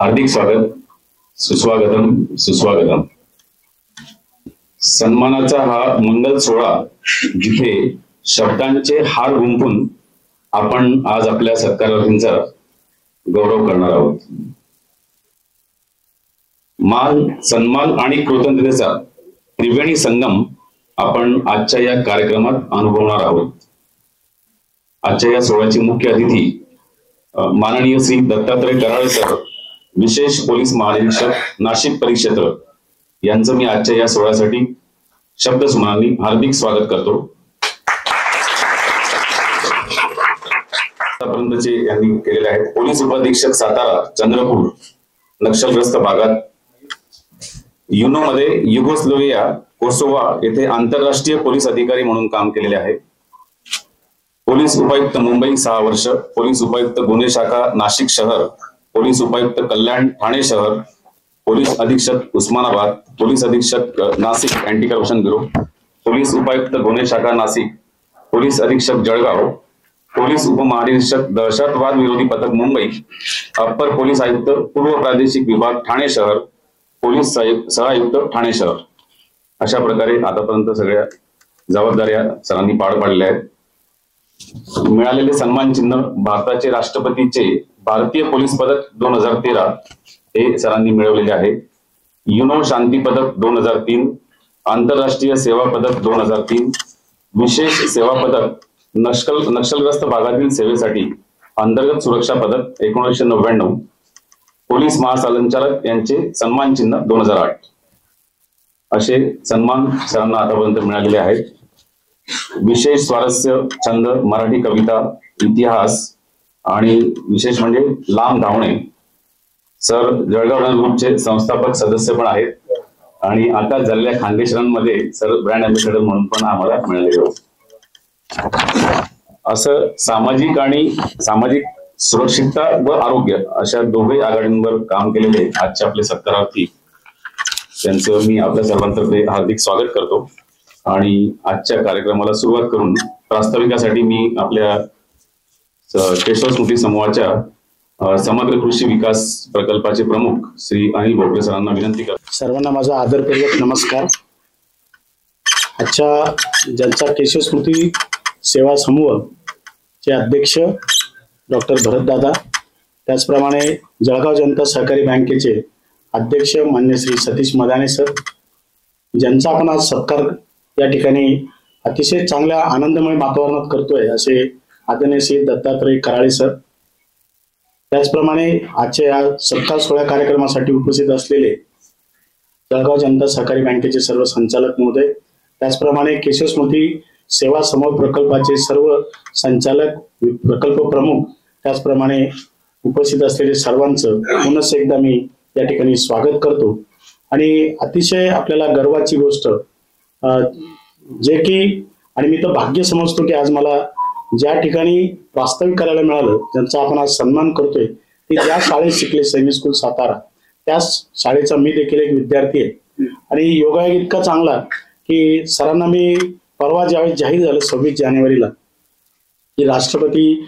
हार्दिक स्वागत, सुस्वागतम सुस्वागतम। सन्मानाचा हा मंगल सोहळा जिथे शब्दांचे हार गुंफून आपण आज आपल्या सत्कारार्थींचा गौरव करणार आहोत। मान, सन्मान आणि कृतज्ञतेचा त्रिवेणी संगम आपण आजच्या या कार्यक्रमात अनुभवणार आहोत। आजच्या या सोहळ्याचे मुख्य अतिथी माननीय श्री दत्तात्रय कराळे सर, विशेष पोलीस महानिरीक्षक नाशिक परिक्षेत्र यांचं मी आजच्या या सोहळ्यासाठी शब्दसुमनांनी हार्दिक स्वागत करतो। आतापर्यंतचे यांनी केलेले आहेत। पोलीस उपाधीक्षक सातारा चंद्रपूर नक्षलग्रस्त भागात युनो मध्ये युगोस्लोविया कोसोवा येथे आंतरराष्ट्रीय पोलीस अधिकारी म्हणून काम केलेले आहे। पोलीस उपायुक्त मुंबई 6 वर्ष, पोलीस उपायुक्त गुन्हे शाखा नाशिक शहर, पोलीस उपायुक्त कल्याण ठाणे शहर, पोलीस अधीक्षक उस्मानाबाद, पोलीस अधीक्षक Nashik anti corruption bureau, police उपायुक्त गुन्हे शाखा नाशिक, पोलीस अधीक्षक जळगाव, पोलीस उपमहानिरीक्षक दहशतवाद विरोधी पथक मुंबई, अप्पर पोलीस आयुक्त पूर्व प्रादेशिक विभाग ठाणे शहर, पोलीस सहआयुक्त ठाणे शहर। अशा प्रकारे आतापर्यंत सगळ्या जबाबदाऱ्या सरांनी पार पाडल्या आहेत। मिळालेले सन्मान चिन्ह भारताचे राष्ट्रपतीचे भारतीय पोलीस पदक 2013 हे सरांनी मिळवलेले आहे। युनो शांती पदक 2003, आंतरराष्ट्रीय सेवा पदक 2003, विशेष सेवा पदक नक्षलग्रस्त भागातील सेवेसाठी अंतर्गत सुरक्षा पदक 1999, पोलीस महासंचालक यांचे सन्मान चिन्ह 2008 असे सन्मान सरांना आतापर्यंत मिळालेले आहेत। विशेष स्वारस्य छंद मराठी कविता, इतिहास आणि विशेष म्हणजे लांब धावणे। सर जळगाव ग्रुपचे संस्थापक सदस्य पण आहेत आणि आता झालेल्या खानदेशरांमध्ये सर ब्रँड अँबॅसेडर म्हणून पण आम्हाला मिळालेले होते। असं सामाजिक सुरक्षितता व आरोग्य अशा दोघे आघाडींवर काम केलेले आजचे आपले सत्कारार्थी, त्यांचं मी आपल्या सर्वांतर्फे हार्दिक स्वागत करतो। आणि आजच्या कार्यक्रमाला सुरुवात करून प्रास्ताविकासाठी मी आपल्या केशव स्मृती समूहाच्या समग्र कृषी विकास प्रकल्पाचे प्रमुख श्री अनिल भोपळे सरांना विनंती करतो। सर्वांना माझा आदरपूर्वक नमस्कार। आजच्या ज्यांचा केशव स्मृती सेवा समूह चे अध्यक्ष डॉक्टर भरतदादा, त्याचप्रमाणे जळगाव जनता सहकारी बँकेचे अध्यक्ष मान्य श्री सतीश मदाने सर, ज्यांचा आपण आज सत्कार या ठिकाणी अतिशय चांगल्या आनंदमय वातावरणात करतोय असे आदरणीय श्री दत्तात्रय कराळे सर, त्याचप्रमाणे आजच्या या सत्कार सोहळ्या कार्यक्रमासाठी उपस्थित असलेले जळगाव जनता सहकारी बँकेचे सर्व संचालक महोदय, त्याचप्रमाणे केशव स्मृती सेवा समूह प्रकल्पाचे सर्व संचालक, प्रकल्प प्रमुख, त्याचप्रमाणे उपस्थित असलेले सर्वांचं पुन्हा एकदा मी या ठिकाणी स्वागत करतो। आणि अतिशय आपल्याला गर्वाची गोष्ट जे की, आणि मी तर भाग्य समजतो की आज मला ज्या ठिकाणी वास्तविक करायला मिळालं, ज्यांचा आपण आज सन्मान करतोय, ते ज्या शाळेत शिकले सैनिक स्कूल सातारा, त्याच शाळेचा मी देखील एक विद्यार्थी आहे। आणि योगायोग इतका चांगला की सरांना मी परवा ज्यावेळी जाहीर झालं 26 जानेवारीला की राष्ट्रपती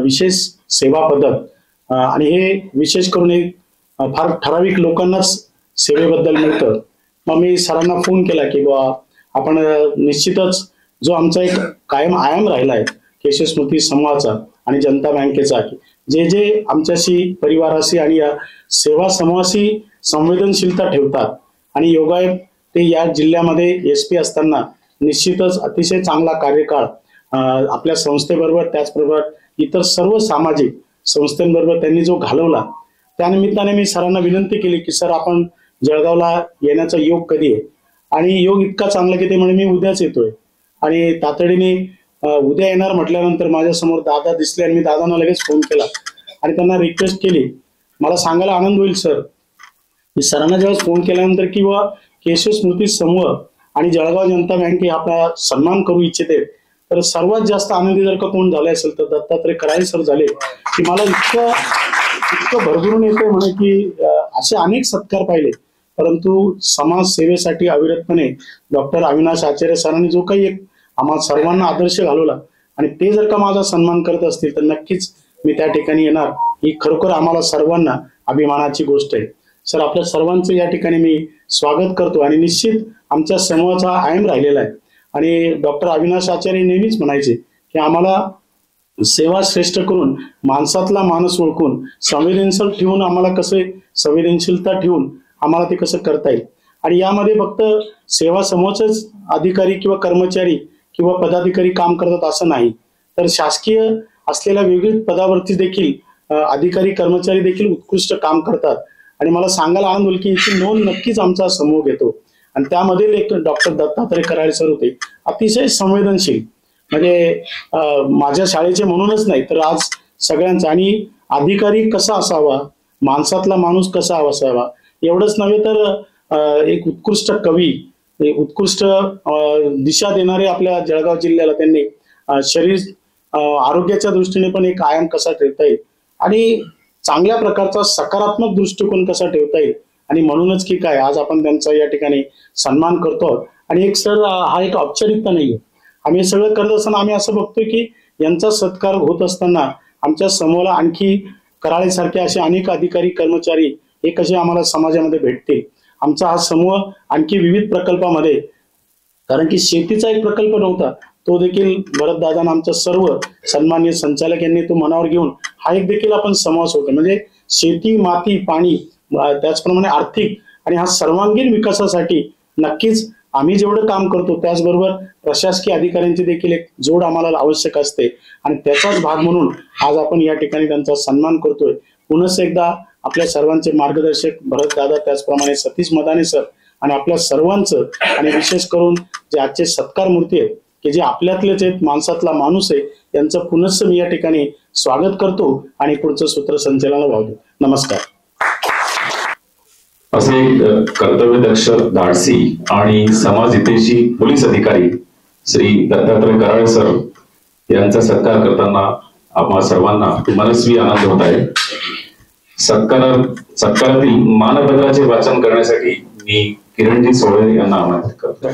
विशेष सेवा पदक, आणि हे विशेष करून एक फार ठराविक लोकांनाच सेवेबद्दल मिळतं, मग मी सरांना फोन केला की बाबा आपण निश्चितच जो आमचा एक कायम आयाम राहिला आहे केशव स्मृती समूहाचा आणि जनता बँकेचा, जे जे आमच्याशी परिवाराशी आणि या सेवा समूहाशी संवेदनशीलता ठेवतात, आणि योगायोग ते या जिल्ह्यामध्ये SP असताना निश्चितच अतिशय चांगला कार्यकाळ आपल्या संस्थेबरोबर, त्याचबरोबर इतर सर्व सामाजिक संस्थांबरोबर त्यांनी जो घालवला, त्यानिमित्ताने मी सरांना विनंती केली की सर आपण जळगावला येण्याचा योग कधी आहे, आणि योग इतका चांगला की ते म्हणे मी उद्याच येतोय। आणि तातडीने उद्या येणार म्हटल्यानंतर माझ्या समोर दादा दिसले आणि मी दादांना लगेच फोन केला आणि त्यांना रिक्वेस्ट केली। मला सांगायला आनंद होईल सर, मी सरांना जेव्हा फोन केल्यानंतर की बाबा केशव स्मृती समूह आणि जळगाव जनता बँक आपला सन्मान करू इच्छिते, तर सर्वात जास्त आनंदी जर का कोण झाले असेल तर दत्तात्रय कराळे सर झाले। की मला इतकं भरभरून येतंय म्हणे की असे अनेक सत्कार पाहिले, परंतु समाज सेवेसाठी अविरतपणे डॉक्टर अविनाश आचार्य सरांनी जो काही एक आम्हा सर्वांना आदर्श घालवला, आणि ते जर का माझा सन्मान करत असतील तर नक्कीच मी त्या ठिकाणी येणार। ही खरोखर आम्हाला सर्वांना अभिमानाची गोष्ट आहे. सर, आपल्या सर्वांचं या ठिकाणी मी स्वागत करतो आणि निश्चित आमच्या समूहाचा आयम राहिलेला आहे. आणि डॉक्टर अविनाश आचार्य नेहमीच म्हणायचे की आम्हाला सेवा श्रेष्ठ करून माणसातला माणूस ओळखून संवेदनशीलता ठेवून आम्हाला ते कसं करता येईल. आणि यामध्ये फक्त सेवा समूहाचेच अधिकारी किंवा कर्मचारी किंवा पदाधिकारी काम करतात असं नाही, तर शासकीय असलेल्या विविध पदावरती देखील अधिकारी कर्मचारी देखील उत्कृष्ट काम करतात. आणि मला सांगायला आनंद होईल की याची नोंद नक्कीच आमचा समूह घेतो. आणि त्यामधील एक डॉक्टर दत्तात्रय कराळे सर होते, अतिशय संवेदनशील, म्हणजे माझ्या शाळेचे म्हणूनच नाही तर आज सगळ्यांचा. आणि अधिकारी कसा असावा, माणसातला माणूस कसा असावा एवढंच नव्हे तर एक उत्कृष्ट कवी, उत्कृष्ट दिशा देणारे आपल्या जळगाव जिल्ह्याला त्यांनी शरीर आरोग्याच्या दृष्टीने पण एक आयाम कसा ठेवता येईल आणि चांगल्या प्रकारचा सकारात्मक दृष्टिकोन कसा ठेवता येईल. आणि म्हणूनच की काय आज आपण त्यांचा या ठिकाणी सन्मान करतो. आणि एक सर, हा एक औपचारिकता नाहीये. आम्ही हे सगळं करत असताना आम्ही असं बघतोय की यांचा सत्कार होत असताना आमच्या समूहाला आणखी कराळेसारखे असे अनेक अधिकारी कर्मचारी हे कसे आम्हाला समाजामध्ये भेटतील. आमचा हा समूह आणखी विविध प्रकल्पामध्ये, कारण की शेतीचा एक प्रकल्प नव्हता, तो देखील भरतदादांना आमच्या सर्व सन्माननीय संचालक यांनी तो मनावर घेऊन हा एक देखील आपण समावेश होतो. म्हणजे शेती, माती, पाणी, त्याचप्रमाणे आर्थिक आणि हा सर्वांगीण विकासासाठी नक्कीच आम्ही जेवढं काम करतो त्याचबरोबर प्रशासकीय अधिकाऱ्यांची देखील एक जोड आम्हाला आवश्यक असते. आणि त्याचाच भाग म्हणून आज आपण या ठिकाणी त्यांचा सन्मान करतोय. पुनश्च एकदा आपल्या सर्वांचे मार्गदर्शक भरतदादा, त्याचप्रमाणे सतीश मदाने सर आणि आपल्या सर्वांचं, आणि विशेष करून जे आजचे सत्कार मूर्ती आहेत की जे आपल्यातलेच आहेत, माणसातला माणूस आहे, यांचं पुनश्च मी या ठिकाणी स्वागत करतो आणि पुढचं सूत्रसंचालनाला वाहतो. नमस्कार. असे कर्तव्यदक्ष, धाडसी आणि समाजहितैषी पोलीस अधिकारी श्री दत्तात्रय कराळे सर यांचा सत्कार करताना आम्हा सर्वांना मनस्वी आनंद होत आहे. सत्कारातील मानपत्राचे वाचन करण्यासाठी मी किरणजी सोळे यांना आमंत्रित करतो.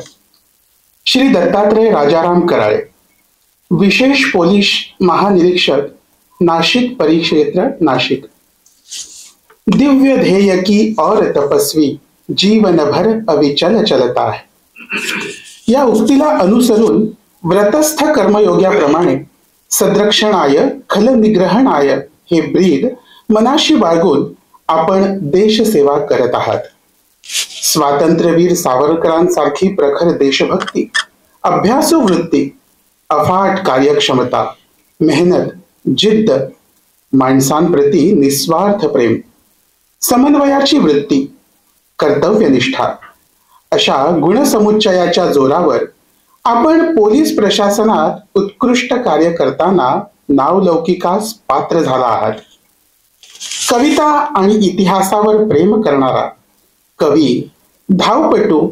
श्री दत्तात्रय राजाराम कराळे, विशेष पोलीस महानिरीक्षक, नाशिक परिक्षेत्र, नाशिक. दिव्य ध्येय की और तपस्वी, जीवन भर अविचल चलता है. या उक्तीला अनुसरून व्रतस्थ कर्मयोग्याप्रमाणे सद्रक्षणाय खलनिग्रहणाय हे ब्रीद मनाशी बाळगून आपण देशसेवा करत आहात. स्वातंत्र्यवीर सावरकरांसारखी प्रखर देशभक्ती, अभ्यासू वृत्ती, अफाट कार्यक्षमता, मेहनत, जिद्द, माणसांप्रती निस्वार्थ प्रेम, समन्वयाची वृत्ती, कर्तव्यनिष्ठा अशा गुणसमुच्चयाच्या जोरावर आपण पोलीस प्रशासनात उत्कृष्ट कार्य करताना नावलौकिकास पात्र झाला आहात. कविता आणि इतिहासावर प्रेम करणारा कवी, धावपटू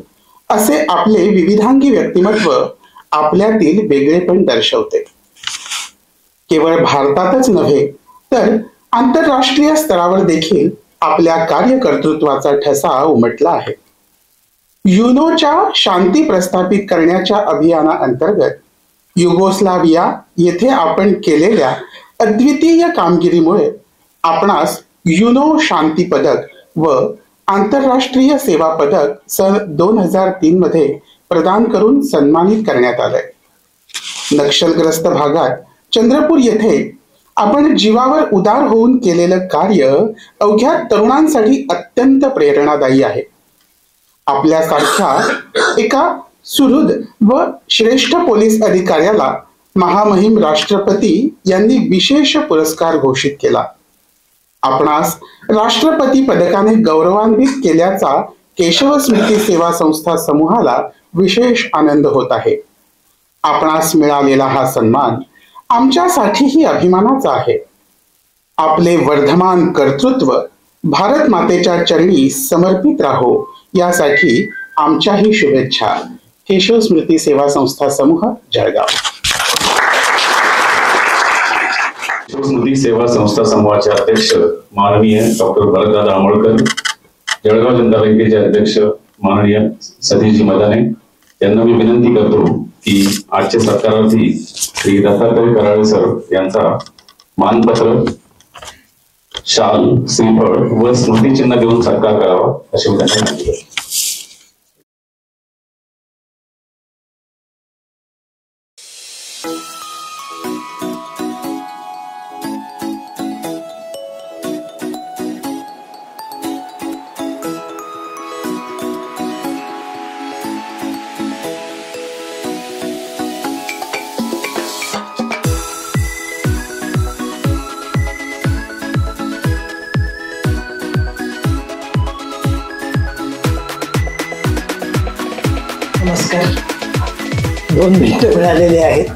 असे आपले विविधांगी व्यक्तिमत्व आपल्यातील वेगळेपण दर्शवते. केवळ भारतातच नव्हे तर आंतरराष्ट्रीय स्तरावर देखील आपल्या कार्यकर्तृत्वाचा ठसा उमटला आहे. युनोच्या शांती प्रस्थापित करण्याच्या अभियानाअंतर्गत युगोस्लाविया येथे आपण केलेल्या अद्वितीय कामगिरीमुळे आपणास युनो शांती पदक व आंतरराष्ट्रीय सेवा पदक सन 2003 मध्ये प्रदान करून सन्मानित करण्यात आलंय. नक्षलग्रस्त भागात चंद्रपूर येथे आपण जीवावर उदार होऊन केलेलं कार्य अवघ्या तरुणांसाठी अत्यंत प्रेरणादायी आहे. आपल्यासारख्या एका सुहृद व श्रेष्ठ पोलीस अधिकाऱ्याला महामहिम राष्ट्रपती यांनी विशेष पुरस्कार घोषित केला. आपणास राष्ट्रपती पदकाने गौरवान्वित केल्याचा केशव स्मृती सेवा संस्था समूहाला विशेष आनंद होत आहे. आपणास मिळालेला हा सन्मान आमच्यासाठीही अभिमानाचा आहे. आपले वर्धमान कर्तृत्व भारत मातेच्या चरणी समर्पित राहो यासाठी आमच्याही शुभेच्छा. केशव स्मृती सेवा संस्था समूह, जळगाव. केशव स्मृती सेवा संस्था समूहाचे अध्यक्ष माननीय डॉक्टर भरतदादा अमोळकर, जळगाव जनता बँकेचे अध्यक्ष माननीय सतीशजी मदाने यांना मी विनंती करतो की आजचे सत्कारार्थी श्री दत्तात्रय कराळे सर यांचा मानपत्र शाल, श्रीफळ व स्मृतिचिन्ह देऊन सत्कार करावा अशी मी त्यांना विनंती करतो. नमस्कार. 2 मिनिटं मिळालेले आहेत.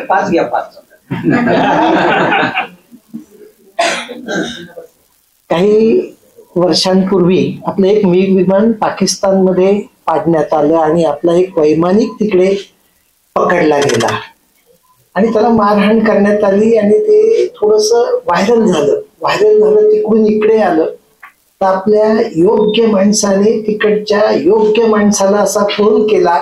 5 घ्या 5. काही वर्षांपूर्वी आपलं एक मिग विमान पाकिस्तानमध्ये पाडण्यात आलं आणि आपला एक वैमानिक तिकडे पकडला गेला आणि त्याला मारहाण करण्यात आली आणि ते थोडस व्हायरल झालं तिकडून इकडे आलं. तर आपल्या योग्य माणसाने तिकडच्या योग्य माणसाला असा फोन केला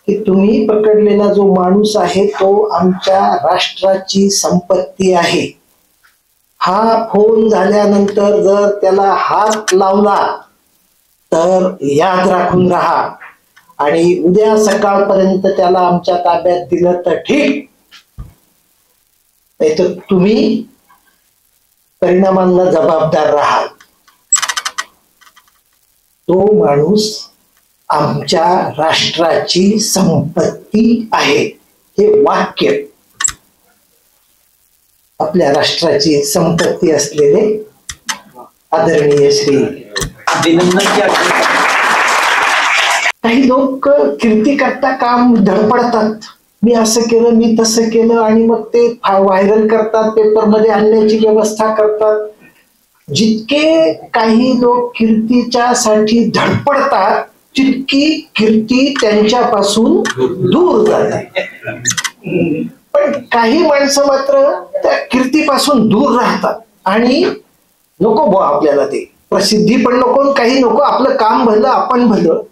की तुम्ही पकडलेला जो माणूस आहे तो आमच्या राष्ट्राची संपत्ती आहे. हा फोन झाल्यानंतर जर त्याला हात लावला तर याद राखून राहा आणि उद्या सकाळपर्यंत त्याला आमच्या ताब्यात दिलं तर ठीक, नाही तर तुम्ही परिणामांना जबाबदार राहा. तो माणूस आमच्या राष्ट्राची संपत्ती आहे. हे वाक्य आपल्या राष्ट्राची संपत्ती असलेले आदरणीय श्री काही लोक कीर्ती करता काम धडपडतात. मी असं केलं, मी तसं केलं आणि मग ते व्हायरल करतात, पेपरमध्ये आणण्याची व्यवस्था करतात. जितके काही लोक कीर्तीच्या साठी धडपडतात तितकी कीर्ती त्यांच्यापासून दूर जाते. पण काही माणसं मात्र त्या कीर्तीपासून दूर राहतात आणि नको बुवा आपल्याला ते प्रसिद्धी पण नको, काही नको, आपलं काम भलं आपण भलं.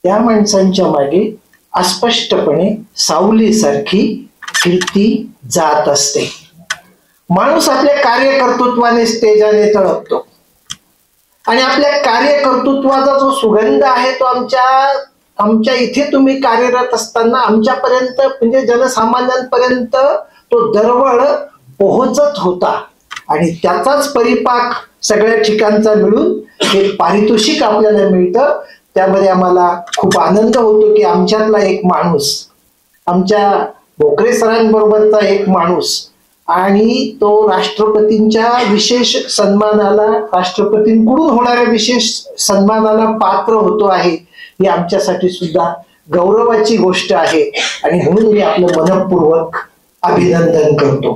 त्या माणसांच्या मागे अस्पष्टपणे सावलीसारखी कीर्ती जात असते. माणूस आपल्या कार्यकर्तृत्वाने तेजाने तळपतो आणि आपल्या कार्यकर्तृत्वाचा जो सुगंध आहे तो आमच्या इथे तुम्ही कार्यरत असताना आमच्यापर्यंत म्हणजे जनसामान्यांपर्यंत तो दरवळ पोहोचत होता आणि त्याचाच परिपाक सगळ्या ठिकाणचा मिळून हे पारितोषिक आपल्याला मिळतं. त्यामध्ये आम्हाला खूप आनंद होतो की आमच्यातला एक माणूस, आमच्या भोकरे सरांबरोबरचा एक माणूस आणि तो राष्ट्रपतींच्या विशेष सन्मानाला, राष्ट्रपतींकडून होणाऱ्या विशेष सन्मानाला पात्र होतो आहे. ही आमच्यासाठी सुद्धा गौरवाची गोष्ट आहे आणि म्हणून मी आपलं मनपूर्वक अभिनंदन करतो.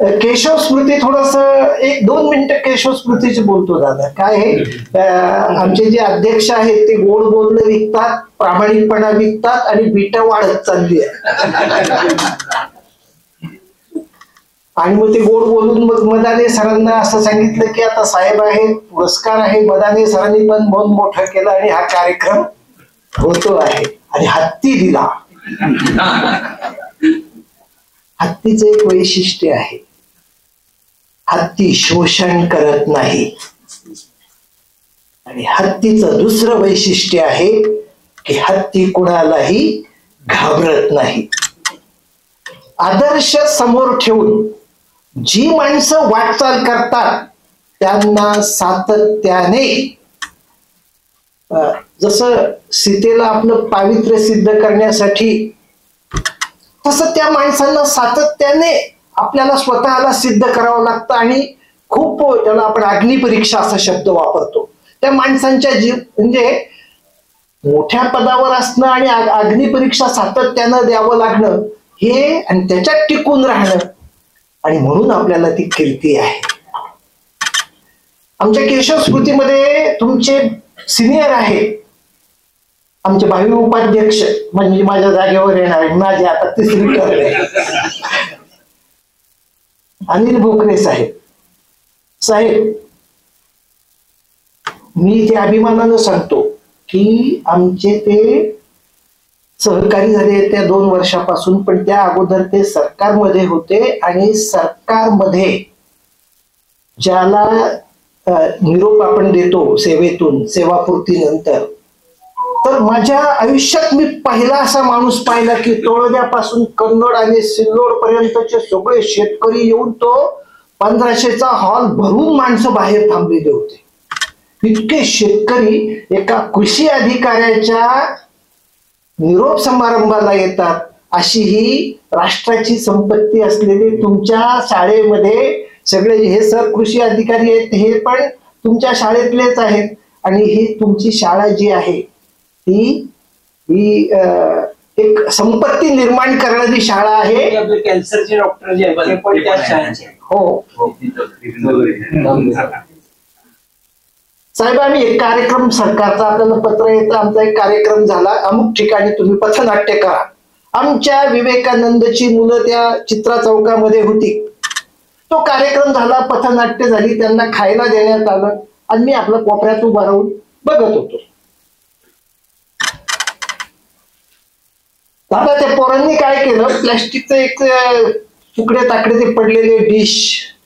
केशव स्मृती थोडस 1-2 मिनिटं केशव स्मृतीचे बोलतो दादा. काय आहे, आमचे जे अध्यक्ष आहेत ते गोड बोलणं विकतात, प्रामाणिकपणा विकतात आणि बीट वाढत चालली आहे. आणि मग ते गोड बोलून मग मदाने सरांना असं सांगितलं की आता साहेब आहेत, पुरस्कार आहे. मदाने सरांनी पण मन मोठं केलं आणि हा कार्यक्रम होतो आहे आणि हत्ती दिला. हत्तीचं एक वैशिष्ट्य आहे, हत्ती शोषण करत नाही. आणि हत्तीचं दुसरं वैशिष्ट्य आहे की हत्ती कुणालाही घाबरत नाही. आदर्श समोर ठेवून जी माणसं वाटचाल करतात त्यांना सातत्याने, जसं सीतेला आपलं पावित्र्य सिद्ध करण्यासाठी तसं त्या माणसांना सातत्याने आपल्याला स्वतःला सिद्ध करावं लागतं आणि खूप त्याला आपण अग्निपरीक्षा असा शब्द वापरतो. त्या माणसांच्या म्हणजे मोठ्या पदावर असणं आणि अग्निपरीक्षा सातत्यानं द्यावं लागणं हे आणि त्याच्यात टिकून राहणं आणि म्हणून आपल्याला ती कीर्ती आहे. आमच्या केशव स्मृतीमध्ये तुमचे सिनियर आहेत, आमचे भावी उपाध्यक्ष म्हणजे माझ्या जागेवर येणार माझे आता 3री टर्म अनिल भोकरे साहेब. मी ते अभिमानानं सांगतो की आमचे ते सहकारी झाले त्या 2 वर्षापासून, पण त्या अगोदर ते सरकारमध्ये होते आणि सरकारमध्ये ज्याला निरोप आपण देतो सेवेतून, सेवापूर्तीनंतर, तर माझ्या आयुष्यात मी पहिला असा माणूस पाहिला की तळोद्यापासून कन्नड आणि सिल्लोड पर्यंतचे सगळे शेतकरी येऊन तो 1500चा हॉल भरून माणसं बाहेर थांबलेले होते. इतके शेतकरी एका कृषी अधिकाऱ्याच्या निरोप समारंभाला येतात. अशी ही राष्ट्राची संपत्ती असलेली तुमच्या शाळेमध्ये सगळे हे सर कृषी अधिकारी आहेत, हे पण तुमच्या शाळेतलेच आहेत. आणि ही तुमची शाळा जी आहे ही एक संपत्ती निर्माण करणारी शाळा आहे. आपले कॅन्सरचे डॉक्टर जे आहेत ते पण त्याच शाळेचे. हो साहेब, आम्ही एक कार्यक्रम सरकारचा आपल्याला पत्र येतं, आमचा एक कार्यक्रम झाला अमुक ठिकाणी, तुम्ही पथनाट्य करा. आमच्या विवेकानंदची मुलं त्या चित्रा चौकामध्ये होती. तो कार्यक्रम झाला, पथनाट्य झाली, त्यांना खायला देण्यात आलं आणि मी आपलं कोपऱ्यात उभा राहून बघत होतो. आता त्या पोरांनी काय केलं, प्लॅस्टिकचं एक तुकडे ताकडे ते पडलेले डिश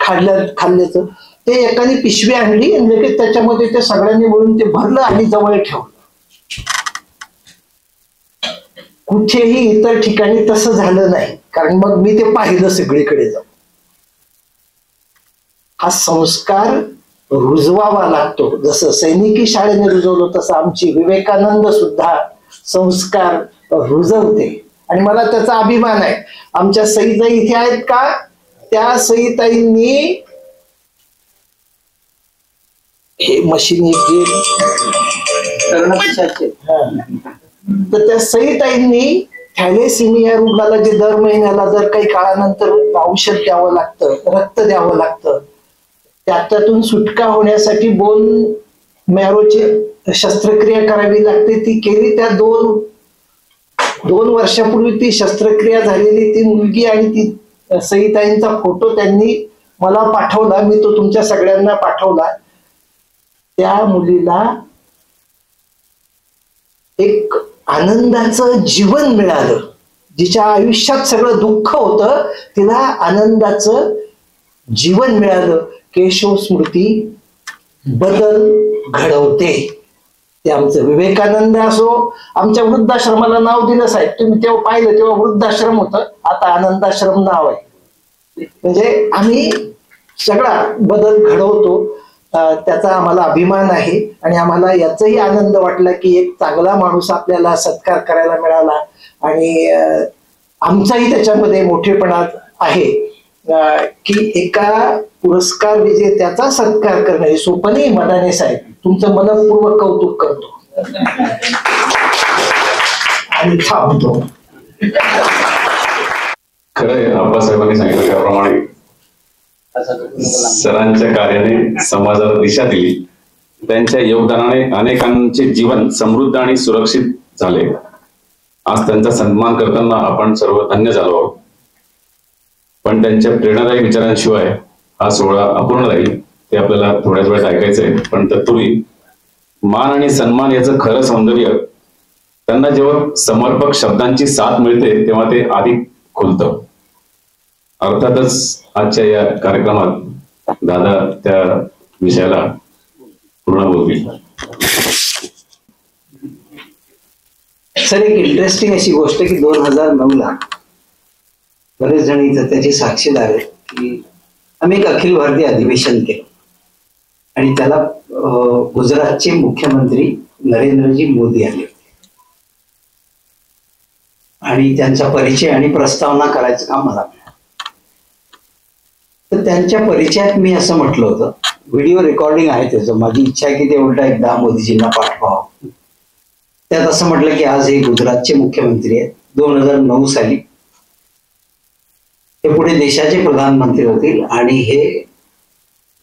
खाल्ल्याचं ते एकाने पिशवी आणली आणि लगेच त्याच्यामध्ये ते सगळ्यांनी मिळून ते भरलं आणि जवळ ठेवलं. कुठेही इतर ठिकाणी तसं झालं नाही, कारण मग मी ते पाहिलं सगळीकडे जाऊन. हा संस्कार रुजवावा लागतो. जसं सैनिकी शाळेने रुजवलं तसं आमची विवेकानंद सुद्धा संस्कार रुजवते आणि मला त्याचा अभिमान आहे. आमच्या सईताई इथे आहेत का, त्या सईताईंनी हे मशीन तर त्या सईताईंनी थॅलेसिमिया रुग्णाला जे दर महिन्याला जर काही काळानंतर औषध द्यावं लागतं, रक्त द्यावं लागतं, त्यातून सुटका होण्यासाठी बोन मॅरोची शस्त्रक्रिया करावी लागते. ती केली. त्या दोन वर्षापूर्वी ती शस्त्रक्रिया झालेली ती मुलगी आणि ती सईताईंचा फोटो त्यांनी मला पाठवला. मी तो तुमच्या सगळ्यांना पाठवला. त्या मुलीला एक आनंदाचं जीवन मिळालं. जिच्या आयुष्यात सगळं दुःख होतं तिला आनंदाचं जीवन मिळालं. केशव स्मृती बदल घडवते. ते आमचं विवेकानंद असो, आमच्या वृद्धाश्रमाला नाव दिलं साहेब, तुम्ही तेव्हा पाहिलं तेव्हा वृद्धाश्रम होतं, आता आनंदाश्रम नाव आहे. म्हणजे आम्ही सगळा बदल घडवतो. त्याचा आम्हाला अभिमान आहे आणि आम्हाला याचाही आनंद वाटला की एक चांगला माणूस आपल्याला सत्कार करायला मिळाला आणि आमचाही त्याच्यामध्ये मोठेपणा आहे की एका पुरस्कार विजेत्याचा सत्कार करणे सोपं नाही. मदाने साहेब, तुमचं मनपूर्वक कौतुक करतो आणि थांबतो. खरंय, आप्पासाहेबांनी सांगितलं त्याप्रमाणे सरांच्या कार्याने समाजाला दिशा दिली. त्यांच्या योगदानाने अनेकांचे जीवन समृद्ध आणि सुरक्षित झाले. आज त्यांचा सन्मान करताना आपण सर्व धन्य झालो आहोत. पण त्यांच्या प्रेरणादायी विचारांशिवाय हा सोहळा अपूर्ण राहील. ते आपल्याला थोड्याच वेळात ऐकायचंय. पण तत्पूर्वी मान आणि सन्मान याचं खरं सौंदर्य त्यांना जेव्हा समर्पक शब्दांची साथ मिळते तेव्हा ते अधिक खुलतं. अर्थातच आजच्या या कार्यक्रमात दादा त्या विषयाला पूर्ण बोलतील. सर, एक इंटरेस्टिंग अशी गोष्ट की 2009ला बरेच जण इथं त्याची साक्षीदार आहेत की आम्ही एक अखिल भारतीय अधिवेशन केलं आणि त्याला गुजरातचे मुख्यमंत्री नरेंद्रजी मोदी आले होते आणि त्यांचा परिचय आणि प्रस्तावना करायचं काम मला मिळालं. तर त्यांच्या परिचयात मी असं म्हटलं होतं, व्हिडिओ रेकॉर्डिंग आहे त्याचं, माझी इच्छा आहे की ते उलटा एकदा मोदीजींना पाठवावं. त्यात असं म्हटलं की आज हे गुजरातचे मुख्यमंत्री आहेत. 2009 साली हे पुढे देशाचे प्रधानमंत्री होतील आणि हे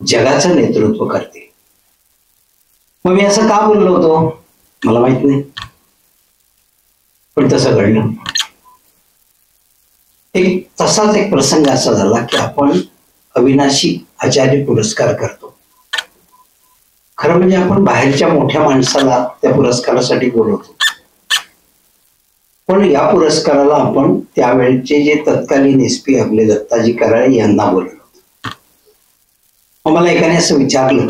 जगाचं नेतृत्व करतील. मग मी असं का बोललो होतो मला माहित नाही, पण तसं घडलं. एक तसाच एक प्रसंग असा झाला की आपण अविनाशी आचार्य पुरस्कार करतो. खरं म्हणजे आपण बाहेरच्या मोठ्या माणसाला त्या पुरस्कारासाठी बोलवतो. पण या पुरस्काराला आपण त्यावेळचे जे तत्कालीन SP आपले दत्ताजी कराळे यांना बोललो. मला एकाने असं विचारलं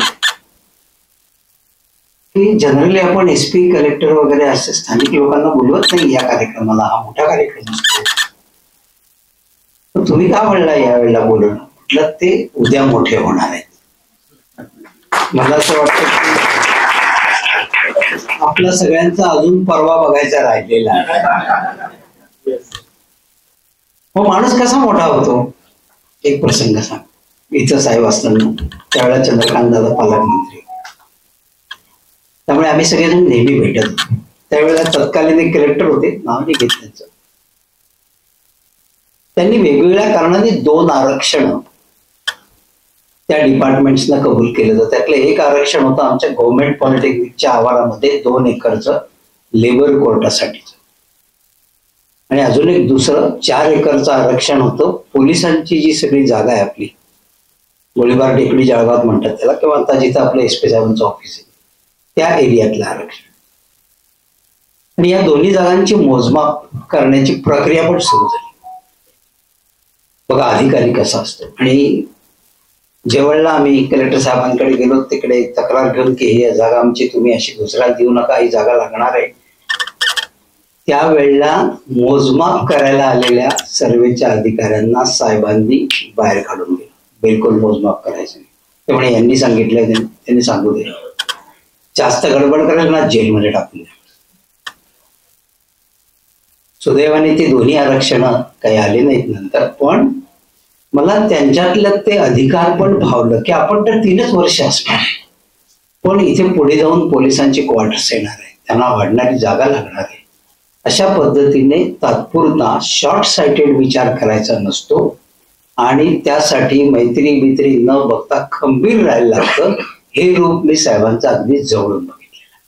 की जनरली आपण SP कलेक्टर वगैरे असे स्थानिक लोकांना बोलवत नाही या कार्यक्रमाला, हा मोठा कार्यक्रम असतो, तुम्ही का म्हणला यावेळेला बोलवलं? म्हटलं ते उद्या मोठे होणार आहेत. मला असं वाटतं की आपला सगळ्यांचा अजून परवा बघायचा राहिलेला आहे. मग माणूस कसा मोठा होतो? एक प्रसंग सांग. इथं साहेब असताना त्यावेळेला चंद्रकांत दादा पालकमंत्री, त्यामुळे आम्ही सगळेजण नेहमी भेटत होतो. त्यावेळेला तत्कालीन एक कलेक्टर होते, नाव नाही घेत त्यांचं. त्यांनी वेगवेगळ्या कारणाने 2 आरक्षण त्या डिपार्टमेंट्सना कबूल केलं होतं. त्यातलं एक आरक्षण होतं आमच्या गव्हर्नमेंट पॉलिटेक्निकच्या आवारामध्ये 2 एकरचं लेबर कोर्टासाठीच, आणि अजून एक दुसरं 4 एकरचं आरक्षण होतं पोलिसांची जी सगळी जागा आहे आपली, गोळीबार टेकडी जळगावात म्हणतात त्याला, किंवा आता जिथं आपलं SP साहेबांचं ऑफिस आहे त्या एरियातलं आरक्षण. आणि या दोन्ही जागांची मोजमाप करण्याची प्रक्रिया पण सुरू झाली. बघा अधिकारी कसा असतो. आणि ज्यावेळेला आम्ही कलेक्टर साहेबांकडे गेलो तिकडे तक्रार घेऊन की ही जागा आमची तुम्ही अशी दुसऱ्याला देऊ नका, ही जागा लागणार आहे, त्यावेळेला मोजमाप करायला आलेल्या सर्वेच्या अधिकाऱ्यांना साहेबांनी बाहेर काढून दिलं. बिलकुल मोजमाप करायचं नाही. त्यामुळे यांनी सांगितलं त्यांनी सांगू दे, जास्त गडबड करायला ना जेलमध्ये टाकून द्या. सुदैवाने ते दोन्ही आरक्षण काही आले नाहीत नंतर, पण मला त्यांच्यातलं ते अधिकार पण भावलं की आपण तर 3च वर्ष असणार, पण इथे पुढे जाऊन पोलिसांचे क्वार्टर्स येणार आहे, त्यांना वाढणारी जागा लागणार आहे. अशा पद्धतीने तात्पुरता शॉर्ट साइटेड विचार करायचा नसतो आणि त्यासाठी मैत्री बित्री न बघता खंबीर राहायला लागतं. हे रूप मी साहेबांचं अगदी जवळून बघितलेलं.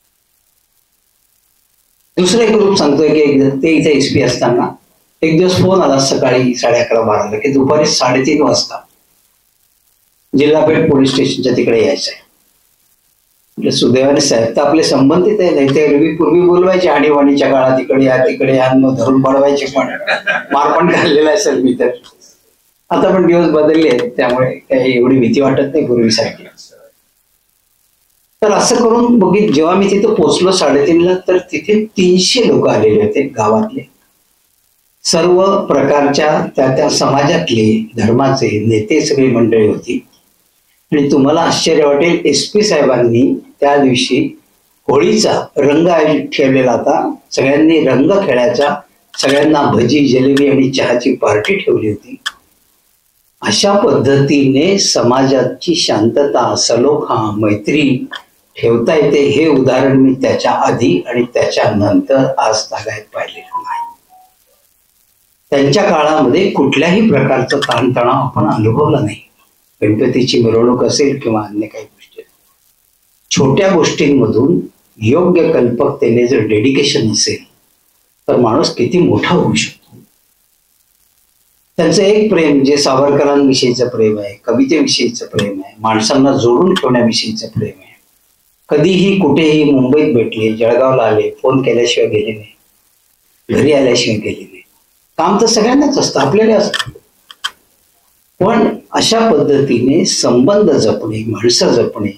दुसरं एक रूप सांगतोय की ते इथे SP असताना एक दिवस फोन आला सकाळी 11:30-12ला की दुपारी 3:30 वाजता जिल्हापेठ पोलीस स्टेशनच्या तिकडे यायचं आहे. म्हणजे सुदैवाने साहेब तर आपले संबंधित आहे, नाही ते पूर्वी बोलवायचे आणीबाणीच्या काळात तिकडे या तिकडे या, धरून पडवायचे, पण मार पण खाल्लेला आहे सर मी तर. आता पण दिवस बदलले आहेत त्यामुळे काही एवढी भीती वाटत नाही पूर्वीसारखी. तर असं करून बघित जेव्हा मी तिथं पोहोचलो 3:30ला तर तिथे 300 लोक आलेले होते गावातले, सर्व प्रकारच्या त्या समाजातले धर्माचे नेते सगळी मंडळी होती. आणि तुम्हाला आश्चर्य वाटेल SP साहेबांनी त्या दिवशी होळीचा रंग ठेवलेला होता. सगळ्यांनी रंग खेळायचा, सगळ्यांना भजी जलेबी आणि चहाची पार्टी ठेवली होती. अशा पद्धतीने समाजाची शांतता, सलोखा, मैत्री ठेवता येते हे उदाहरण मी त्याच्या आधी आणि त्याच्यानंतर आज तागायत पाहिलेलं नाही. त्यांच्या काळामध्ये कुठल्याही प्रकारचा ताणतणाव आपण अनुभवला नाही. गणपतीची मिरवणूक असेल किंवा अन्य काही गोष्टी, छोट्या गोष्टींमधून योग्य कल्पकतेने जर डेडिकेशन असेल तर माणूस किती मोठा होऊ शकतो. त्यांचं एक प्रेम जे सावरकरांविषयीचं प्रेम आहे, कवितेविषयीचं प्रेम आहे, माणसांना जोडून ठेवण्याविषयीचं प्रेम आहे. कधीही कुठेही मुंबईत भेटले, जळगावला आले, फोन केल्याशिवाय गेले नाही, घरी आल्याशिवाय गेले नाही. काम तर सगळ्यांनाच असतं, आपल्याला असतं, पण अशा पद्धतीने संबंध जपणे, माणसं जपणे,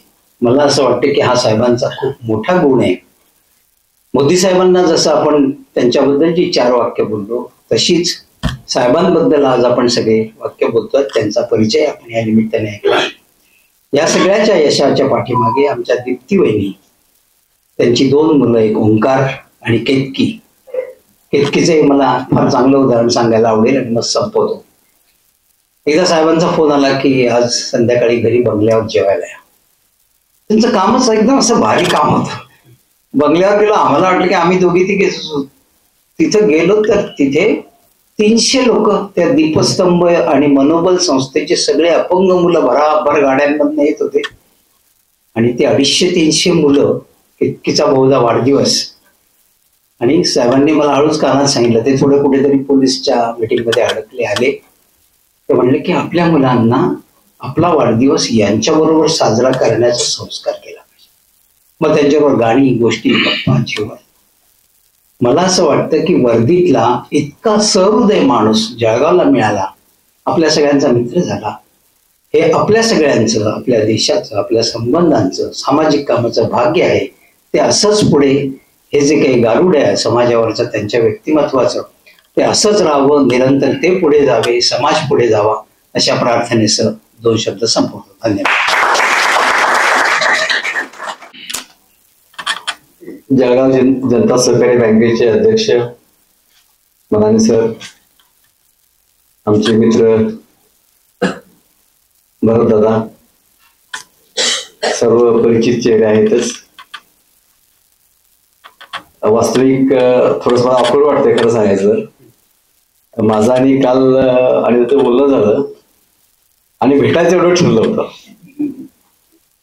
मला असं वाटतं की हा साहेबांचा खूप मोठा गुण आहे. मोदी साहेबांना जसं आपण त्यांच्याबद्दलची 4 वाक्य बोललो, तशीच साहेबांबद्दल आज आपण सगळे वाक्य बोलतोय. त्यांचा परिचय आपण या निमित्ताने ऐकला. या सगळ्याच्या यशाच्या पाठीमागे आमच्या दीप्ती वहिनी, त्यांची 2 मुलं, एक ओंकार आणि केतकी. केतकीचे मला फार चांगलं उदाहरण सांगायला आवडेल आणि मग संपवतो. एकदा साहेबांचा फोन आला की आज संध्याकाळी घरी बंगल्यावर जेवायला या. त्यांचं कामच एकदम असं भारी काम होतं. बंगल्यावर गेलो, आम्हाला वाटलं की आम्ही दोघी तिथं गेलो तर तिथे 300 लोक, त्या दीपस्तंभ आणि मनोबल संस्थेचे सगळे अपंग मुलं भराभर गाड्यांमधून येत होते. आणि ते 250-300 मुलं, इतकीचा बहुधा वाढदिवस. आणि साहेबांनी मला हळूच कानात सांगितलं, ते थोडे कुठेतरी पोलीसच्या मीटिंगमध्ये अडकले आले. ते म्हणले की आपल्या मुलांना आपला वाढदिवस यांच्याबरोबर साजरा करण्याचा संस्कार केला पाहिजे. मग त्यांच्याबरोबर गाणी, गोष्टी, गप्पा, जेवण. मला असं वाटतं की वर्दीतला इतका सहृदय माणूस जळगावला मिळाला, आपल्या सगळ्यांचा मित्र झाला. हे आपल्या सगळ्यांचं, आपल्या देशाचं, आपल्या संबंधांचं, सामाजिक कामाचं भाग्य आहे. ते असंच पुढे, हे जे काही गारुड आहे समाजावरचं त्यांच्या व्यक्तिमत्वाचं, ते असंच राहावं, निरंतर ते पुढे जावे, समाज पुढे जावा, अशा प्रार्थनेसह 2 शब्द संपवतो. धन्यवाद. जळगाव जनता सहकारी बँकेचे अध्यक्ष मनाने सर, आमचे मित्र भरत दादा, सर्व परिचित चेहरे आहेतच. वास्तविक थोडंसं मला अवघड वाटतंय खरं सांगायचं. माझं आणि काल आणि ते बोलणं झालं आणि भेटायचं एवढं ठरलं होतं.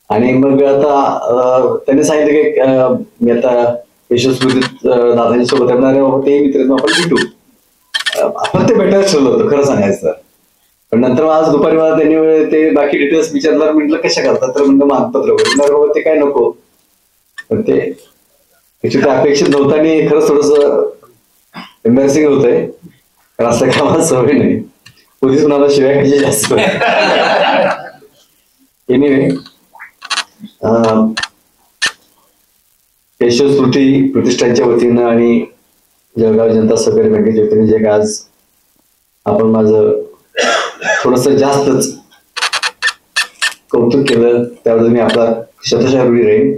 आणि मग आता त्यांनी सांगितलं की मी आता यशस्वी दादांच्या सोबत येणार आहे, ते मित्र आपण भेटू. फक्त भेटायचं ठरलं होतं खरं सांगायचं. पण नंतर आज दुपारी मला त्यांनी ते बाकी डिटेल्स विचारणार, म्हटलं कशा करतात, तर म्हणलं मानपत्र वगैरे, ते काय नको. पण ते ऍक्च्युली अपेक्षित नव्हतं आणि खरंच थोडस एम्बॅरेसिंग होतंय, कारण असं कामाला सवय नाही. पोलीस म्हणाला शिवाय कशी जास्त. एनिवे, केशव स्मृती प्रतिष्ठानच्या वतीनं आणि जळगाव जनता सहकारी बँकेच्या वतीने जे काय आज आपण माझं थोडस जास्तच कौतुक केलं, त्याबद्दल मी आपला शतशः ऋणी राहीन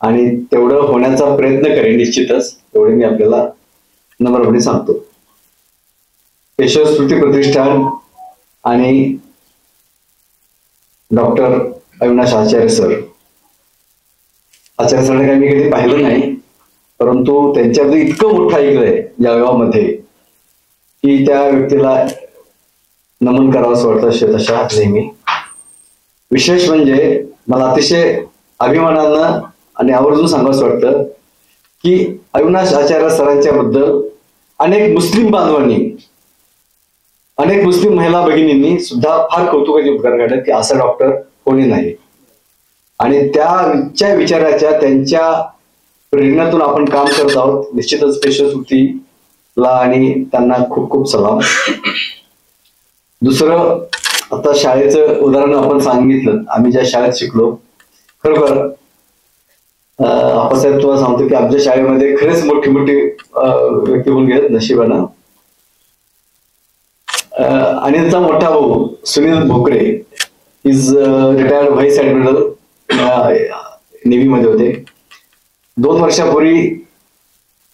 आणि तेवढं होण्याचा प्रयत्न करेन निश्चितच, एवढे मी आपल्याला नम्रपणे सांगतो. केशव स्मृती प्रतिष्ठान आणि डॉक्टर अविनाश आचार्य सर, आचार्य सरने काही मी कधी पाहिलं नाही, परंतु त्यांच्याबद्दल इतकं मोठं ऐकलंय जळगावमध्ये की त्या व्यक्तीला नमन करावं असं वाटतं शतशः नेहमी. विशेष म्हणजे मला अतिशय अभिमानानं आणि आवर्जून सांगावंसं वाटतं की अविनाश आचार्य सरांच्या बद्दल अनेक मुस्लिम बांधवांनी, अनेक मुस्लिम महिला भगिनींनी सुद्धा फार कौतुकाचे उद्गार काढले की असं डॉक्टर कोणी नाही. आणि त्या विचाराच्या, त्यांच्या प्रेरणातून आपण काम करत आहोत. निश्चितच केशव स्मृतीला आणि त्यांना खूप खूप सलाम. दुसरं, आता शाळेचं उदाहरण आपण सांगितलं, आम्ही ज्या शाळेत शिकलो, खरोखर आप्पासाहेब तुम्हाला सांगतो की आमच्या शाळेमध्ये खरेच मोठी मोठी व्यक्ती होऊन गेलेत नशिबानं. आणि त्यांचा मोठा भाऊ Sunil Bhokare is retired vice admiral, navy मध्ये होते. 2 वर्षापूर्वी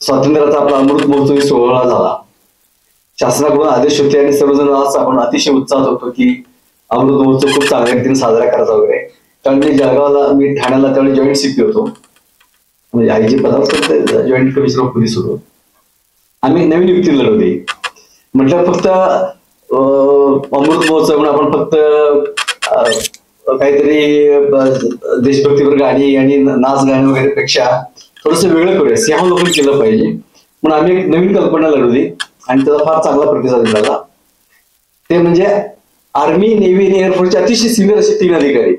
स्वातंत्र्याचा आपला अमृत महोत्सवी सोहळा झाला. शासनाकडून आदेश होते आणि सर्वजण आज आपण अतिशय उत्साहात होतो की अमृत महोत्सव खूप चांगल्या रीतीने साजरा करायचा वगैरे. कारण मी जळगावला, मी ठाण्याला त्यावेळी जॉईंट सीपी होतो, म्हणजे आयजी पदावर जॉईंट कमिशनर ऑफ पोलीस होतो. आम्ही नवीन युक्ती लढवली. म्हटलं फक्त अमृत महोत्सव म्हणून आपण फक्त काहीतरी देशभक्तीपर गाणी आणि नाच गाणे वगैरे पेक्षा थोडस वेगळं करूया, सिंहावलोकन केलं पाहिजे म्हणून आम्ही एक नवीन कल्पना लढवली आणि त्याचा फार चांगला प्रतिसाद मिळाला. ते म्हणजे आर्मी, नेव्ही आणि एअरफोर्सचे अतिशय सिनियर असे 3 अधिकारी.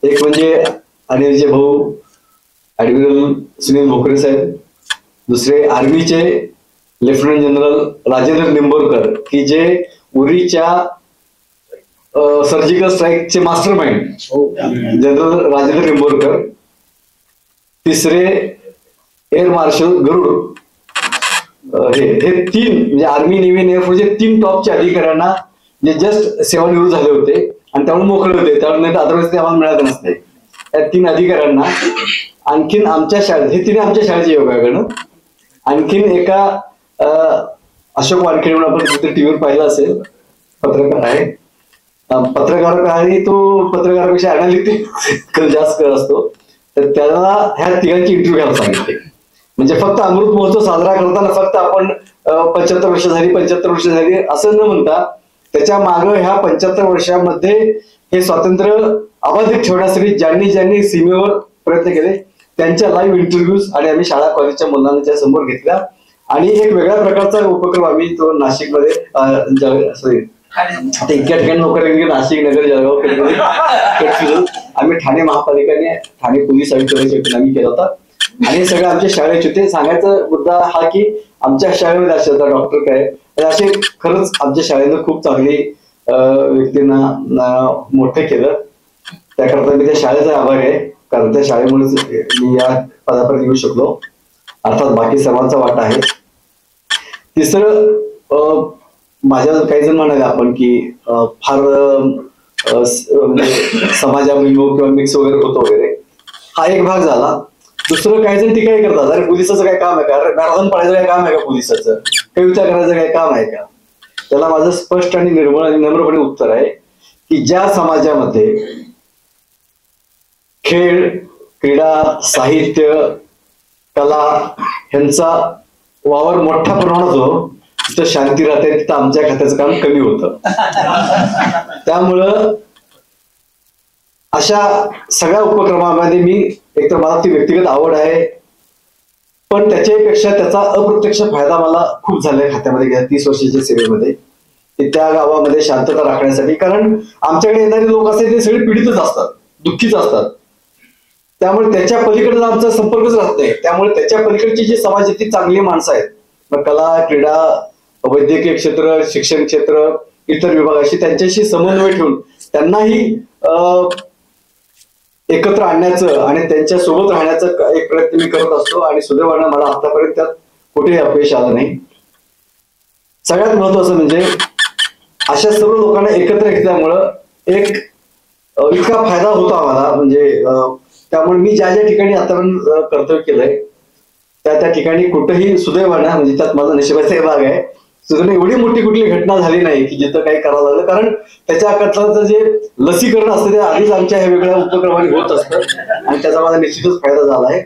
एक म्हणजे अनिलचे भाऊ ऍडमिरल सुनील भोकरे साहेब, दुसरे आर्मीचे लेफ्टनंट जनरल राजेंद्र निंबोरकर की जे उरीच्या सर्जिकल स्ट्राईकचे mastermind general Rajendra Nimborkar, तिसरे एअर मार्शल गरुड. हे 3 म्हणजे आर्मी, नेव्ही आणि एअरफोर्सचे 3 टॉपच्या अधिकाऱ्यांना जे जस्ट सेवानिवृत्त झाले होते आणि त्यामुळे मोकळे होते, त्यामुळे अदरवाईज ते आम्हाला मिळालं नसते. त्या 3 अधिकाऱ्यांना आणखीन आमच्या शाळेत, हे 3 आमच्या शाळेचे योगायोगानं, आणखीन एका अशोक वानखेडे म्हणून आपण तिथे टीव्हीवर पाहिलं असेल, पत्रकार आहे. पत्रकार आणि तो पत्रकारापेक्षा अनालिटिक जास्त असतो, तर त्याला ह्या 3घांची इंटरव्ह्यू घ्यायला सांगितले. म्हणजे फक्त अमृत महोत्सव साजरा करताना फक्त आपण 75 वर्ष झाली, 75 वर्ष झाली असं न म्हणता त्याच्या मागं ह्या 75 वर्षामध्ये हे स्वातंत्र्य अबाधित ठेवण्यासाठी ज्यांनी ज्यांनी सीमेवर प्रयत्न केले त्यांच्या लाईव्ह इंटरव्ह्यूज आणि आम्ही शाळा कॉलेजच्या मुलांच्या समोर घेतल्या. आणि एक वेगळ्या प्रकारचा उपक्रम आम्ही तो नाशिकमध्ये आता इतक्या ठिकाणी नोकरी, नाशिक, नगर, जळगाव आम्ही ठाणे महापालिकेने, ठाणे पोलीस आयुक्तालयाच्या वतीने आम्ही केला होता. आणि हे सगळं आमच्या शाळेचे होते. सांगायचा मुद्दा हा की आमच्या शाळेमध्ये असे होता डॉक्टर काय असे खरंच आमच्या शाळेनं खूप चांगली व्यक्तींना मोठं केलं. त्याकरता मी त्या शाळेचा आभारी आहे, कारण त्या शाळेमुळेच मी या पदापर्यंत येऊ शकलो. अर्थात बाकी सर्वांचा वाटा आहे. तिसरं माझ्या काही जण म्हणाले आपण की फार म्हणजे समाजाभिमुख किंवा मिक्स वगैरे होतो वगैरे, हा एक भाग झाला. दुसरं काही जण टीकाही करतात, अरे पोलिसाचं काय काम आहे का, मॅरेथॉन पाळायचं काय काम आहे का, पोलिसाचं कविता करायचं काय काम आहे का. त्याला माझं स्पष्ट आणि निर्मळ आणि नम्रपणे उत्तर आहे की ज्या समाजामध्ये खेळ, क्रीडा, साहित्य, कला ह्यांचा वावर मोठ्या प्रमाणात होतो, तिथं शांती राहते, तिथं आमच्या खात्याचं काम कमी होतं. त्यामुळं अशा सगळ्या उपक्रमामध्ये मी एकतर मला ती व्यक्तिगत आवड आहे, पण त्याच्यापेक्षा त्याचा अप्रत्यक्ष फायदा मला खूप झालाय खात्यामध्ये गेल्या 30 वर्षाच्या सेवेमध्ये, की त्या गावामध्ये शांतता राखण्यासाठी. कारण आमच्याकडे येणारे लोक असतात ते सगळे पीडितच असतात, दुःखीच असतात. त्यामुळे त्याच्या पलीकडे आमचा संपर्कच राहत नाही. त्यामुळे त्याच्या पलीकडची जी समाजातील चांगली माणसं आहेत, मग कला, क्रीडा, वैद्यकीय क्षेत्र, शिक्षण क्षेत्र, इतर विभागाशी त्यांच्याशी समन्वय ठेवून त्यांनाही एकत्र आणण्याचं आणि त्यांच्या सोबत राहण्याचं एक प्रयत्न मी करत असतो. आणि सुदैवानं मला आतापर्यंत त्यात कुठेही अपयश आलं नाही. सगळ्यात महत्वाचं म्हणजे अशा सर्व लोकांना एकत्र घेतल्यामुळं एक इतका फायदा होता आम्हाला. म्हणजे त्यामुळे मी ज्या ज्या ठिकाणी आतापर्यंत कर्तव्य केलंय त्या ठिकाणी कुठेही सुदैवानं, म्हणजे त्यात माझा नशिबाचा भाग आहे, सुदैवानं एवढी मोठी कुठली घटना झाली नाही की जिथं काही करावं लागलं. कारण त्याच्या अकराचं जे लसीकरण असतं ते आधीच आमच्या ह्या वेगळ्या उपक्रमाने होत असतं आणि त्याचा मला निश्चितच फायदा झाला आहे.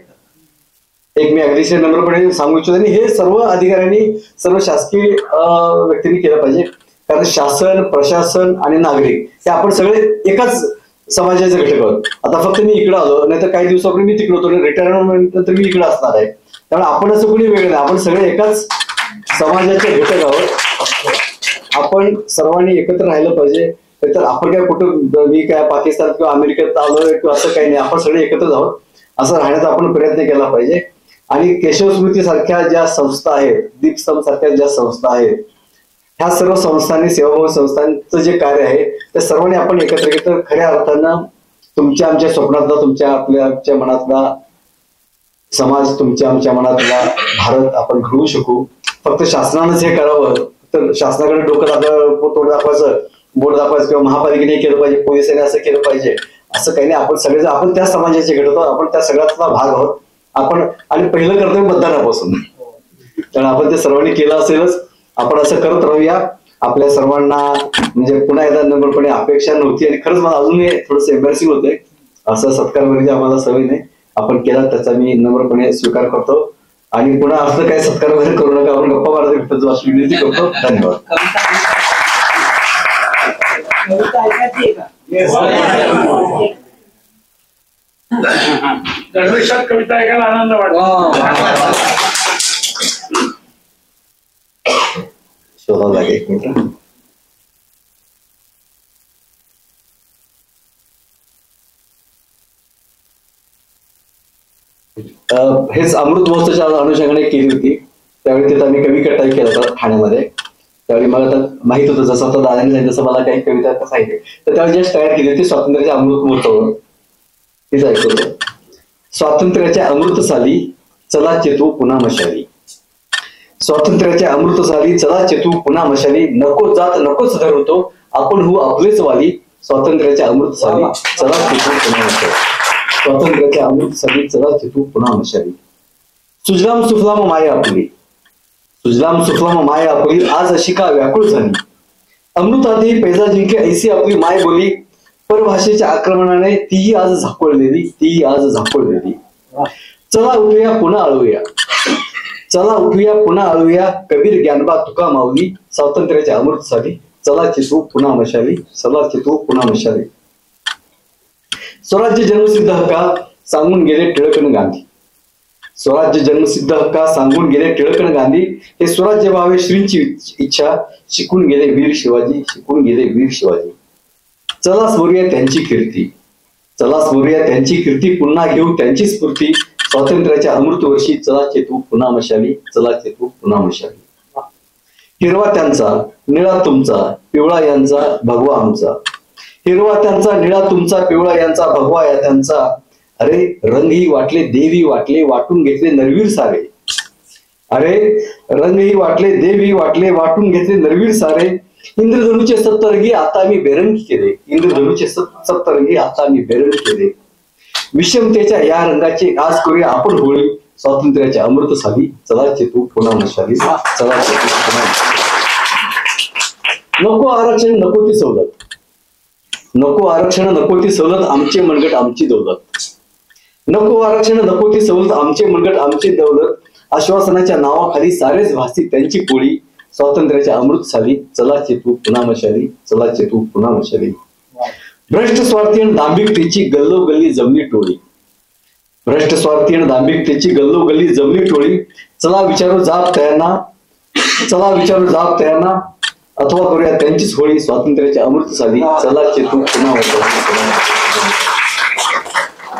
एक मी अगदीच नम्रपणे सांगू इच्छितो, आणि हे सर्व अधिकाऱ्यांनी, सर्व शासकीय व्यक्तींनी केलं पाहिजे. कारण शासन, प्रशासन आणि नागरिक हे आपण सगळे एकाच समाजाचे घटक आहोत. आता फक्त मी इकडे आलो, नाही तर काही दिवसापूर्वी मी तिकडे होतो, रिटायरमेंट नंतर मी इकडे असणार आहे. त्यामुळे आपण असं कोणी वेगळं नाही, आपण सगळे एकाच समाजाचे घटक आहोत. आपण सर्वांनी एकत्र राहिलं पाहिजे. तर आपण काय कुठं मी काय पाकिस्तान किंवा अमेरिकेत आलोय किंवा असं काही नाही, आपण सगळे एकत्रच आहोत. असं राहण्याचा आपण प्रयत्न केला पाहिजे. आणि केशव स्मृती सारख्या ज्या संस्था आहेत, दीपस्तंभ सारख्या ज्या संस्था आहेत, ह्या सर्व संस्थांनी, सेवाभावी संस्थांचं जे कार्य आहे त्या सर्वांनी आपण एकत्र घेतलं खऱ्या अर्थानं तुमच्या आमच्या स्वप्नातला, तुमच्या आमच्या मनातला समाज, तुमच्या आमच्या मनातला भारत आपण घडवू शकू. फक्त शासनानंच हे करावं, तर शासनाकडे डोकं तोंड दाखवायचं, बोट दाखवायचं किंवा महापालिकेने केलं पाहिजे, पोलिसांनी असं केलं पाहिजे, असं काही नाही. आपण सगळे आपण त्या समाजाचे घडत आहोत, आपण त्या सगळ्यातला भाग आहोत आपण. आणि पहिलं कर्तव्य मतदानापासून, कारण आपण ते सर्वांनी केलं असेलच. आपण असं करत राहूया. आपल्या सर्वांना म्हणजे पुन्हा एकदा नम्रपणे अपेक्षा नव्हती, आणि खरंच मला अजून हे थोडंसं एम्बॅरेसिंग होतंय. असं सत्कार वगैरे आम्हाला सवय नाही, आपण केला त्याचा मी नम्रपणे स्वीकार करतो. आणि पुन्हा असं काही सत्कार वगैरे करू नका, आपण गप्पा मारत भेटतो अशी विनंती करतो. धन्यवाद. दरवेळेस कविता ऐकायला आनंद वाटतो. शोधावं लागेल एक मिनिट. हेच अमृत महोत्सवाच्या अनुषंगाने केली होती. त्यावेळी तिथं आम्ही कवी कटाई केला होता ठाण्यामध्ये. त्यावेळी मला आता माहित होतं, जसं आता दादाने सांगितलं तसं मला काही कविता सांगितली, तर त्यावेळी जे तयार केली होती स्वातंत्र्याच्या अमृत महोत्सव हेच ऐकवलं. स्वातंत्र्याच्या अमृत साली चला चेतू पुन्हा मशाली. स्वातंत्र्याच्या अमृत साली चला चेतू पुन्हा मशाली. नको जात नकोच धरतो आपण हो आपलेच वाली. स्वातंत्र्याच्या अमृत साली चला चेतू पुन्हा मशाली. स्वातंत्र्याच्या अमृत साली चला चेतू पुन्हा मशाली. सुजलाम सुफलाम माया आपली, सुजलाम सुफलाम माया आपली, आज अशी का व्याकुळ झाली. अमृतातही पैजा जिंके ऐसी आपली माय बोली. परभाषेच्या आक्रमणाने तीही आज झाकोळलेली, तीही आज झाकोळलेली. चला उठूया पुन्हा आळूया, चला उठूया पुन्हा आळूया. कबीर ज्ञानबा तुका माऊली. स्वातंत्र्याच्या अमृतसाठी चला चितू पुन्हा मशाली, चला चितू पुन्हा मशाली. स्वराज्य जन्मसिद्ध हक्का सांगून गेले टिळकन गांधी. स्वराज्य जन्मसिद्ध हक्का सांगून गेले टिळकन गांधी. हे स्वराज्य व्हावे श्रींची इच्छा. शिकून गेले वीर शिवाजी, शिकून गेले वीर शिवाजी. चला स्मरूया त्यांची कीर्ती, चला स्मरूया त्यांची कीर्ती. पुन्हा घेऊ त्यांची स्फूर्ती. स्वातंत्र्याच्या अमृत वर्षी चला चेतू पुन्हा मशाली, चला चेतू पुन्हा मशाली. हिरवा त्यांचा निळा तुमचा, पिवळा यांचा भगवा आमचा. हिरवा त्यांचा निळा तुमचा, पिवळा यांचा भगवा या त्यांचा. अरे रंगही वाटले देवी वाटले, वाटून घेतले नरवीर सारे. अरे रंगही वाटले देवी वाटले, वाटून घेतले नरवीर सारे. इंद्रधनुचे सप्तरंगी आता मी बेरंगी केले, इंद्रधनुचे सप्तरंगी आता मी बेरंगी केले. विषमतेच्या या रंगाची आज करूया आपण होळी, स्वातंत्र्याच्या अमृत साली, चला चेतू पुन्हा मशाली, चला चेतू पुन्हा मशाली. नको आरक्षण नको ती सवलत, नको आरक्षण नको ती सवलत, आमचे मनगट आमची दौलत. नको आरक्षण नको ती सवलत, आमचे मनगट आमची दौलत. आश्वासनाच्या नावाखाली सारेच भासती त्यांची पोळी, स्वातंत्र्याच्या अमृत साली, चला चेतू पुन्हा मशाली, चला चेतू पुन्हा मशाली. भ्रष्ट स्वार्थी आणि दांभिकतेची गल्लोगल्ली जमली टोळी, भ्रष्ट स्वार्थी आणि दांभिकतेची गल्लोगल्ली जमली टोळी. चला विचारू जाब त्यांना, चला विचारू जाब त्यांना, अथवा करूया त्यांचीच होळी, स्वातंत्र्याच्या अमृत साली, चला चेतू पुन्हा मशाली.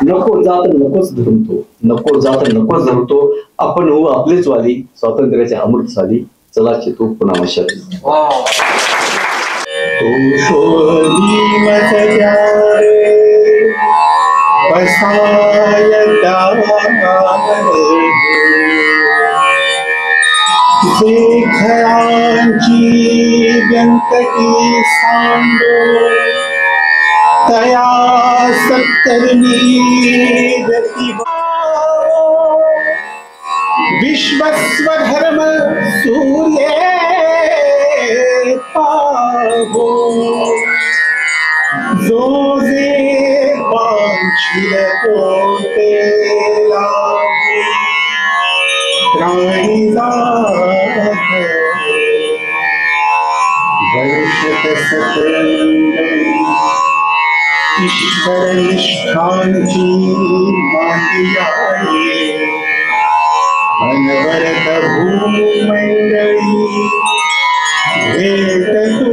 नको जात नकोच धरतो, नको जात नकोच धरतो, आपण हो आपलेच वाली, स्वातंत्र्याच्या अमृत साली, चला चेतू पुन्हा मशाली. व्यंकटी सांडो तया सत्कर्मी गतिभा. विश्वस्वधर्म सूर्ये पावो, जो जे वांछित होते लागे. प्राणी जात वर्षत सकलंदरी, ईश्वर निष्ठांची माती आहे. अनवरत भूमंडळी भेट तू,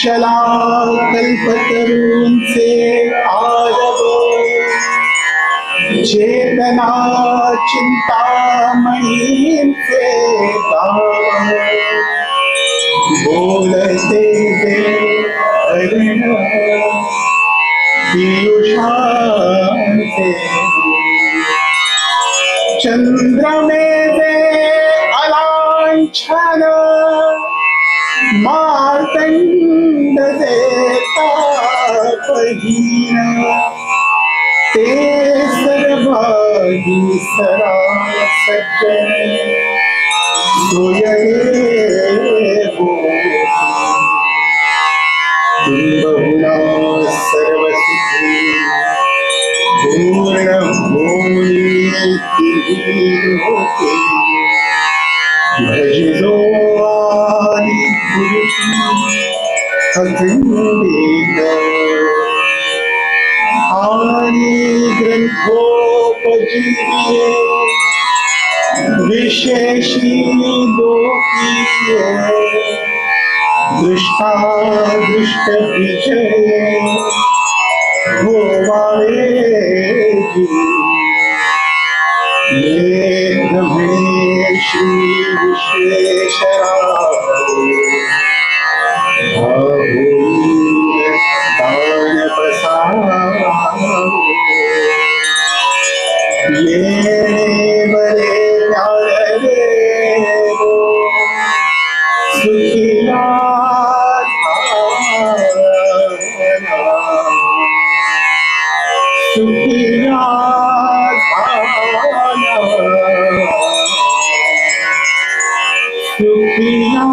चला कल्पतरूंचे आरव, चेतना चिंतामणींचे गाव. बोलते ते अरुण पियुषांचे, चंद्रमेवे अलांछन मातंड देता पहिन. ते सर्वाही सरा सज्जन सोयरे बहुना सर्व सुखी, पूर्ण होते. भजो आदि अखंडित, आणि ग्रंथोपजीव्य विशेषी लोकीय. दृष्टा दृष्ट विजय होवावे जी. लेख म्हणे श्री विश्वेश्वराय, दान पसारो. येणे बरे प्यारे देवो, सुखिया सुखिया सुखिया